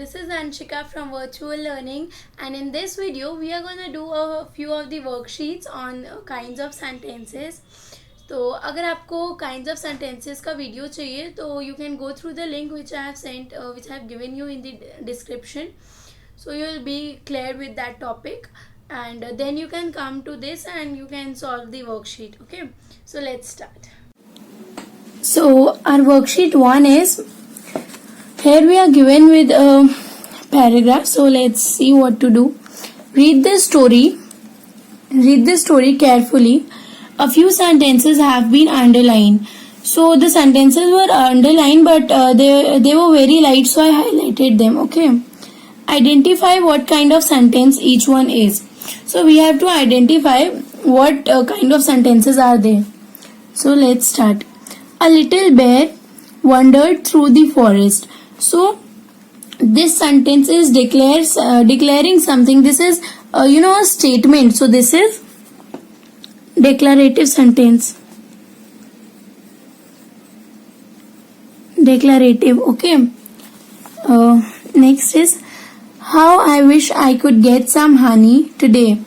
this is Anshika from Virtual Learning, and in this video we are going to do a few of the worksheets on kinds of sentences. तो अगर आपको kinds of sentences का video चाहिए तो you can go through the link which I have sent, which I have given you in the description. So you will be clear with that topic, and then you can come to this and you can solve the worksheet. Okay, so let's start. So our worksheet 1 is, here we are given with a paragraph, so let's see what to do. Read the story carefully. A few sentences have been underlined. So the sentences were underlined, but they were very light, so I highlighted them. Okay. Identify what kind of sentence each one is. So we have to identify what kind of sentences are there. So let's start. A little bear wandered through the forest. So this sentence is declaring something. This is a statement. So this is declarative sentence. Declarative. Okay. Next is, how I wish I could get some honey today.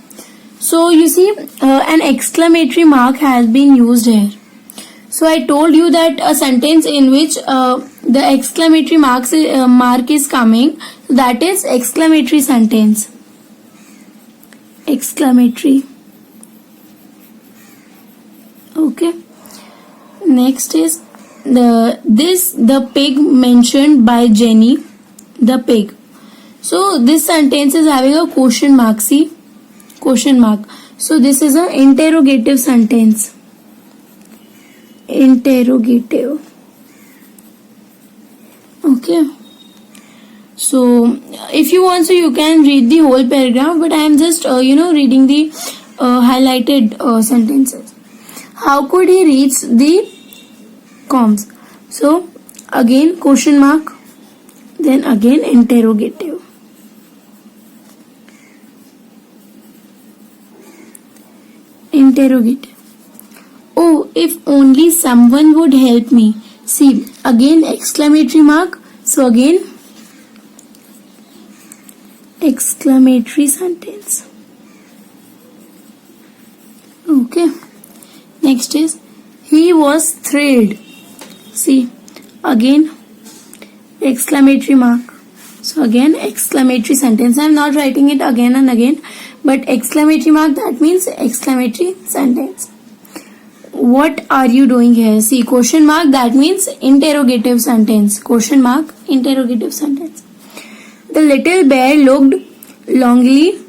So you see, an exclamatory mark has been used here. So I told you that a sentence in which the exclamatory mark is coming, that is exclamatory sentence. Exclamatory. Okay. Next is the pig mentioned by Jenny. The pig. So this sentence is having a question mark. See, question mark. So this is an interrogative sentence. Interrogative. Okay. So if you want, so you can read the whole paragraph, but I am just reading the highlighted sentences. How could he reach the comms? So again question mark, then again interrogative. Interrogative. Oh, if only someone would help me. See, again exclamatory mark. So again exclamatory sentence. Okay. Next is, he was thrilled. See, again exclamatory mark. So again exclamatory sentence. I am not writing it again and again, but exclamatory mark, that means exclamatory sentence. What are you doing here? See, question mark, that means interrogative sentence. Question mark, interrogative sentence. The little bear looked longingly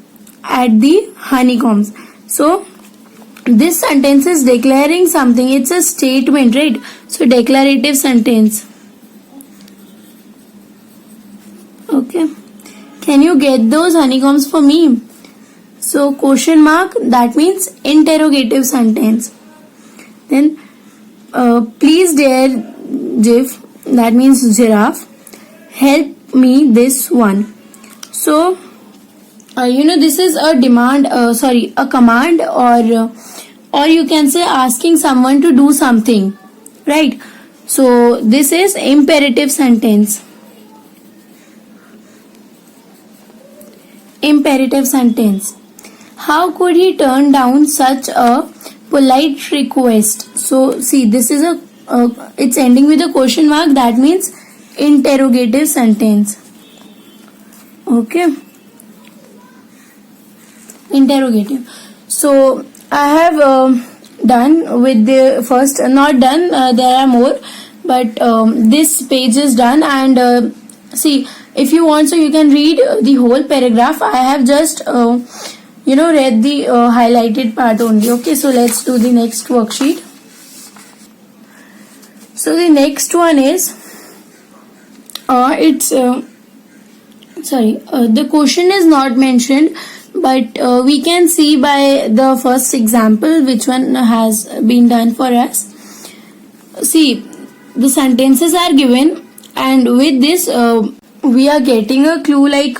at the honeycombs. So this sentence is declaring something. It's a statement, right? So declarative sentence. Okay. Can you get those honeycombs for me? So question mark, that means interrogative sentence. Then please dear Jiff, that means giraffe, help me this one. So this is a demand, a command, or you can say asking someone to do something, right? So this is imperative sentence. Imperative sentence. How could he turn down such a polite request? So see, this is it's ending with a question mark, that means interrogative sentence. Okay. Interrogative. So I have done with the first, not done, there are more, but this page is done, and see, if you want, so you can read the whole paragraph. I have just read the highlighted part only. Okay, so let's do the next worksheet. So the next one is, the question is not mentioned, but we can see by the first example which one has been done for us. See, the sentences are given, and with this we are getting a clue, like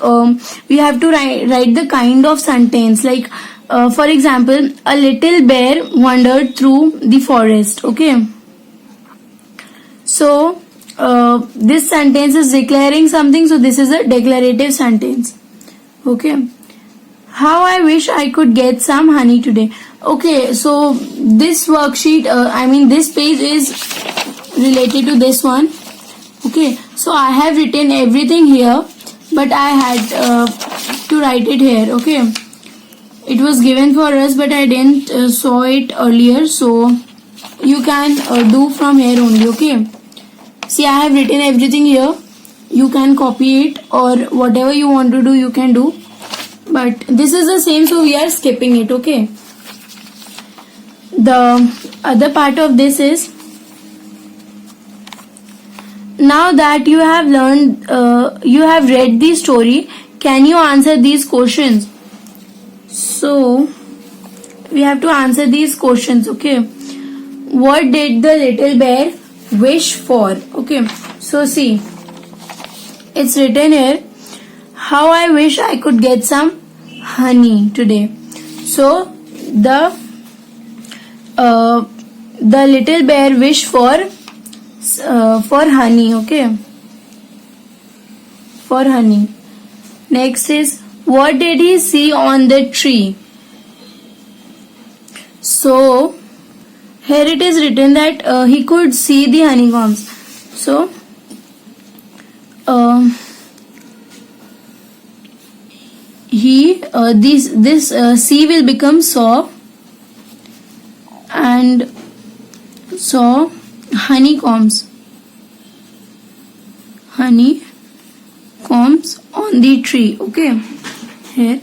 we have to write the kind of sentence, like for example, a little bear wandered through the forest. Okay, so this sentence is declaring something, so this is a declarative sentence. Okay. How I wish I could get some honey today. Okay, so this worksheet, this page is related to this one. Okay, so I have written everything here, but I had to write it here. Okay, it was given for us, but I didn't saw it earlier, so you can do from here only. Okay, see, I have written everything here. You can copy it, or whatever you want to do, you can do. But this is the same, so we are skipping it. Okay, the other part of this is, now that you have learned, you have read the story, can you answer these questions? So we have to answer these questions. Okay, what did the little bear wish for? Okay, so see, it's written here, how I wish I could get some honey today. So the little bear wished for honey. Okay, for honey. Next is, what did he see on the tree? So here it is written that he could see the honeycombs. So this C will become saw, and saw honeycombs on the tree. Okay, here,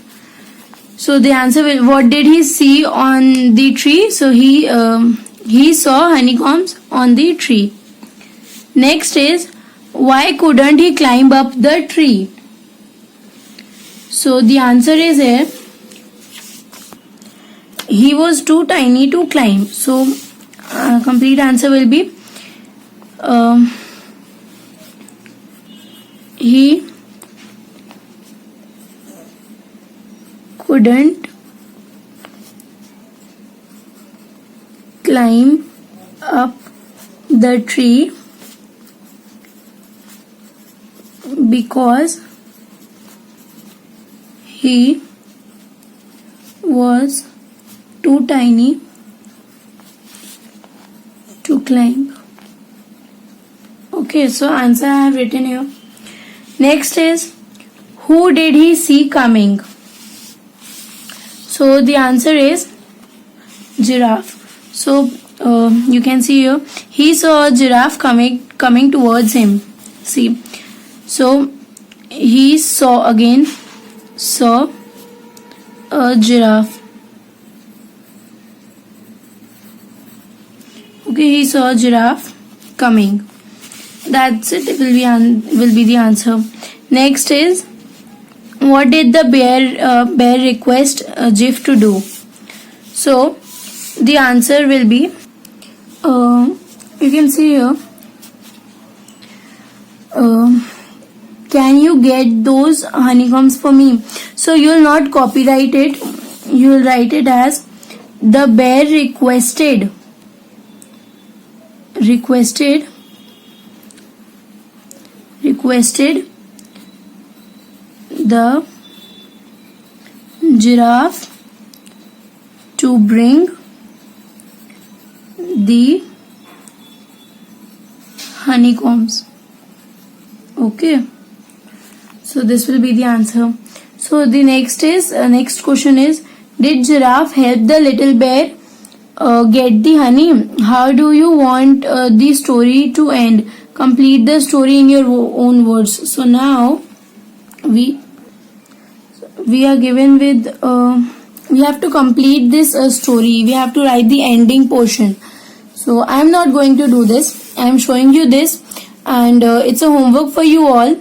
so the answer will, what did he see on the tree? So he saw honeycombs on the tree. Next is, why couldn't he climb up the tree? So the answer is here, he was too tiny to climb. So complete answer will be, he couldn't climb up the tree because he was too tiny to climb. Okay, so answer I have written here. Next is, who did he see coming? So the answer is giraffe. So you can see here, he saw a giraffe coming towards him. See, so he saw a giraffe. Okay, he saw a giraffe coming. That's it. It will be the answer. Next is, what did the bear request Jif to do? So the answer will be, you can see here, can you get those honeycombs for me? So you will not copyright it. You will write it as, the bear requested the giraffe to bring the honeycombs. Okay, so this will be the answer. So the next question is, did giraffe help the little bear get the honey? How do you want the story to end? Complete the story in your own words. So now we are given with, we have to complete this story. We have to write the ending portion. So I am not going to do this. I am showing you this, and it's a homework for you all.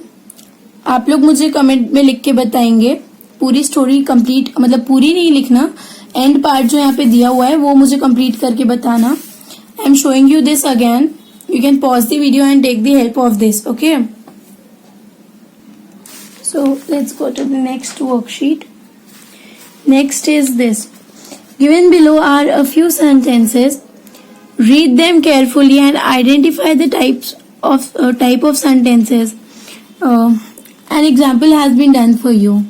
आप लोग मुझे comment में लिख के बताएंगे पूरी story complete, मतलब पूरी नहीं लिखना, एंड पार्ट जो यहाँ पे दिया हुआ है वो मुझे कंप्लीट करके बताना. I am showing you this again. You can pause the video and take the help of this. Okay, so let's go to the next worksheet. Next is this. Given below are a few sentences. Read them carefully and identify the types type of sentences. An example has been done for you.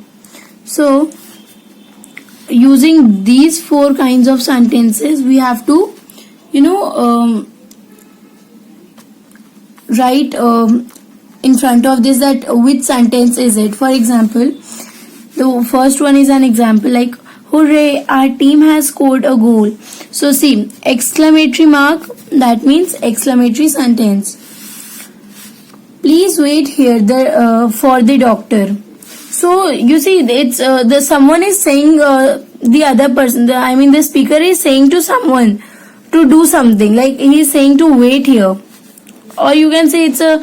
So using these four kinds of sentences, we have to write in front of this that which sentence is it. For example, the first one is an example like, hooray, our team has scored a goal. So see, exclamatory mark, that means exclamatory sentence. Please wait here for the doctor. So you see, it's the someone is saying, the other person, the speaker is saying to someone to do something, like he is saying to wait here. Or you can say it's a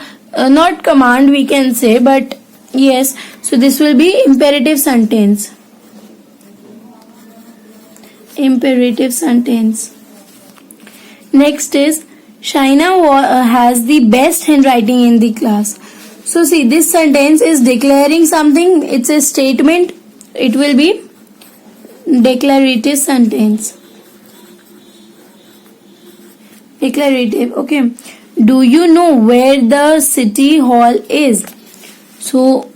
not command, we can say, but yes. So this will be imperative sentence. Imperative sentence. Next is, Shaina has the best handwriting in the class. So see, this sentence is declaring something. It's a statement. It will be declarative sentence. Declarative. Okay. Do you know where the city hall is? So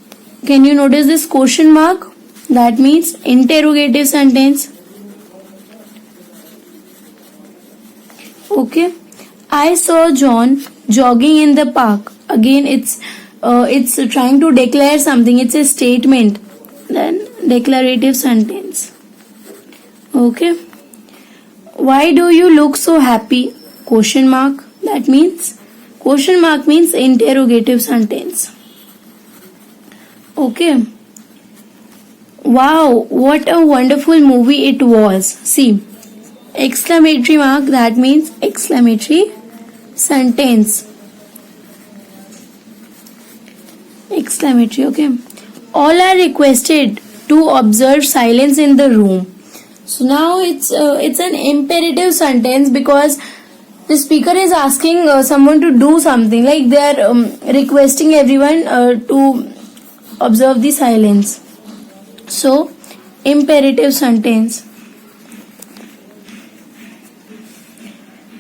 can you notice this question mark? That means interrogative sentence. Okay. I saw John jogging in the park. Again, it's trying to declare something. It's a statement. Then declarative sentence. Okay. Why do you look so happy? Question mark. That means question mark means interrogative sentence. Okay. Wow, what a wonderful movie it was. See, exclamatory mark, that means exclamatory sentence. Exclamatory, okay. All are requested to observe silence in the room. So now it's an imperative sentence because the speaker is asking someone to do something, like they are requesting everyone to observe the silence. So imperative sentence.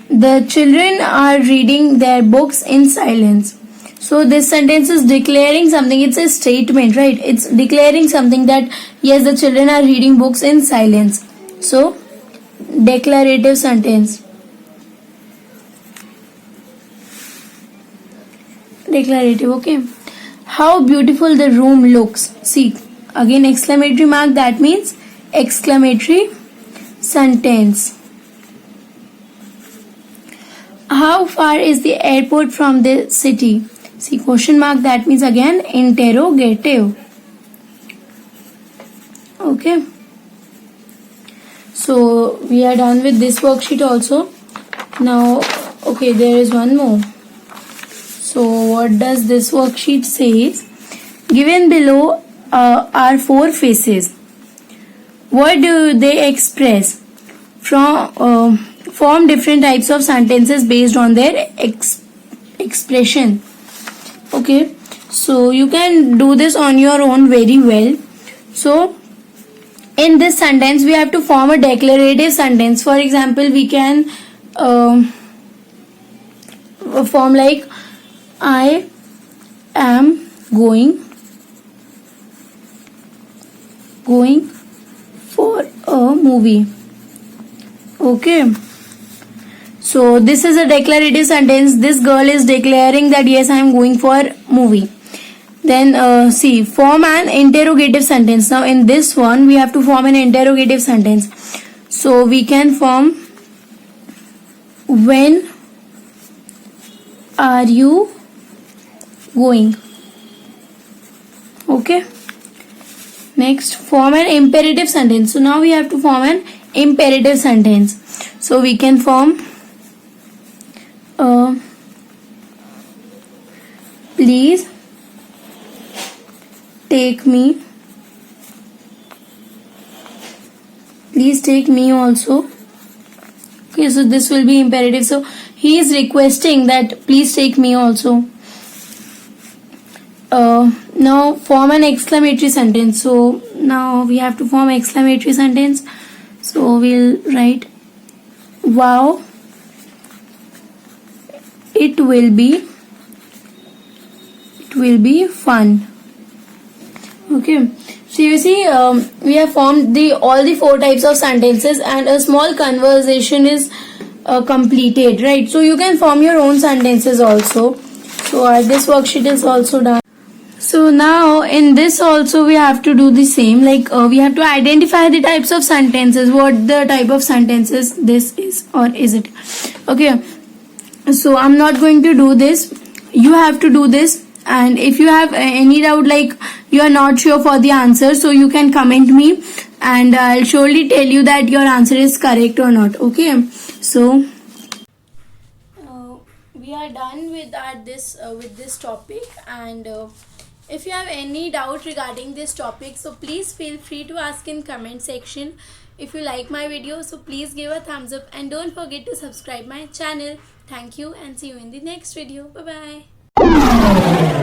The children are reading their books in silence. So this sentence is declaring something. It's a statement, right? It's declaring something that yes, the children are reading books in silence. So declarative sentence. Declarative, okay. How beautiful the room looks. See, again exclamatory mark, that means exclamatory sentence. How far is the airport from the city? See, question mark, that means again interrogative. Okay. So we are done with this worksheet also. Now, okay, there is one more. So what does this worksheet says? Given below are four faces. What do they express? Form different types of sentences based on their expression. Okay, so you can do this on your own very well. So in this sentence we have to form a declarative sentence. For example, we can form like, I am going for a movie. Okay. So this is a declarative sentence. This girl is declaring that yes, I am going for movie. Then see, form an interrogative sentence. Now in this one we have to form an interrogative sentence. So we can form, when are you going? Okay. Next, form an imperative sentence. So now we have to form an imperative sentence. So we can form please take me. Please take me also. Okay, so this will be imperative. So he is requesting that please take me also. Now form an exclamatory sentence. So now we have to form exclamatory sentence. So we'll write, wow, it will be will be fun. Okay, so you see, we have formed all the four types of sentences, and a small conversation is completed, right? So you can form your own sentences also. So this worksheet is also done. So now in this also we have to do the same, like we have to identify the types of sentences, what the type of sentences this is, or is it. Okay, so I'm not going to do this, you have to do this. And if you have any doubt, like you are not sure for the answer, so you can comment me, and I'll surely tell you that your answer is correct or not. Okay, so we are done with this topic, and if you have any doubt regarding this topic, so please feel free to ask in comment section. If you like my video, so please give a thumbs up, and don't forget to subscribe my channel. Thank you, and see you in the next video. Bye bye.